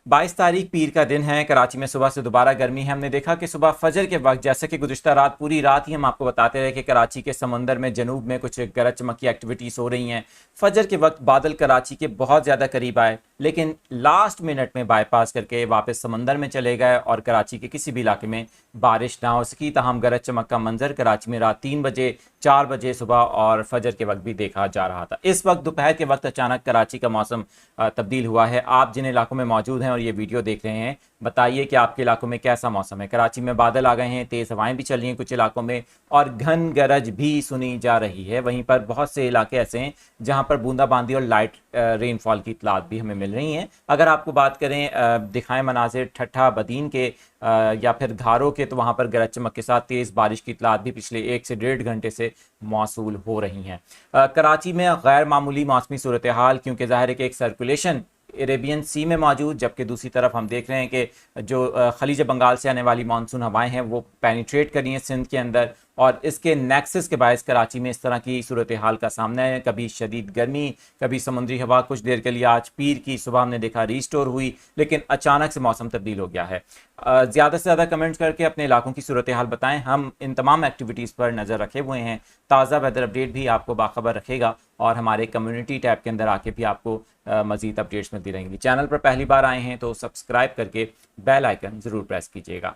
22 तारीख पीर का दिन है। कराची में सुबह से दोबारा गर्मी है। हमने देखा कि सुबह फजर के वक्त, जैसे कि गुज़िश्ता रात पूरी रात ही हम आपको बताते रहे कि कराची के समंदर में जनूब में कुछ गरज चमक की एक्टिविटीज़ हो रही हैं। फजर के वक्त बादल कराची के बहुत ज़्यादा करीब आए, लेकिन लास्ट मिनट में बाईपास करके वापस समंदर में चले गए और कराची के किसी भी इलाके में बारिश ना हो सकी। तहम गरज चमक का मंजर कराची में रात 3 बजे, 4 बजे सुबह और फजर के वक्त भी देखा जा रहा था। इस वक्त दोपहर के वक्त अचानक कराची का मौसम तब्दील हुआ है। आप जिन इलाकों में मौजूद हैं और ये वीडियो देख रहे हैं, बताइए कि आपके इलाकों में कैसा मौसम है। कराची में बादल आ गए हैं, तेज़ हवाएं भी चल रही हैं कुछ इलाकों में और घन गरज भी सुनी जा रही है। वहीं पर बहुत से इलाके ऐसे हैं जहां पर बूंदाबांदी और लाइट रेनफॉल की इतलात भी हमें मिल रही हैं। अगर आपको बात करें दिखाएं मनाजिर ठट्ठा बदीन के या फिर धारों के, तो वहां पर गरज चमक के साथ तेज़ बारिश की इतलात भी पिछले 1 से 1.5 घंटे से मौसूल हो रही हैं। कराची में गैर मामूली मौसमी सूरत हाल, क्योंकि ज़ाहिर है कि एक सर्कुलेशन अरेबियन सी में मौजूद, जबकि दूसरी तरफ हम देख रहे हैं कि जो खलीज बंगाल से आने वाली मानसून हवाएं हैं वो पेनिट्रेट कर रही हैं सिंध के अंदर, और इसके नेक्सस के बायस कराची में इस तरह की सूरत हाल का सामना है। कभी शदीद गर्मी, कभी समुद्री हवा। कुछ देर के लिए आज पीर की सुबह हमने देखा रीस्टोर हुई, लेकिन अचानक से मौसम तब्दील हो गया है। ज़्यादा से ज़्यादा कमेंट्स करके अपने इलाकों की सूरत हाल बताएं। हम इन तमाम एक्टिविटीज़ पर नज़र रखे हुए हैं। ताज़ा वेदर अपडेट भी आपको बाखबर रखेगा और हमारे कम्युनिटी टैब के अंदर आके भी आपको मज़ीद अपडेट्स मिलती रहेंगी। चैनल पर पहली बार आए हैं तो सब्सक्राइब करके बेल आइकन ज़रूर प्रेस कीजिएगा।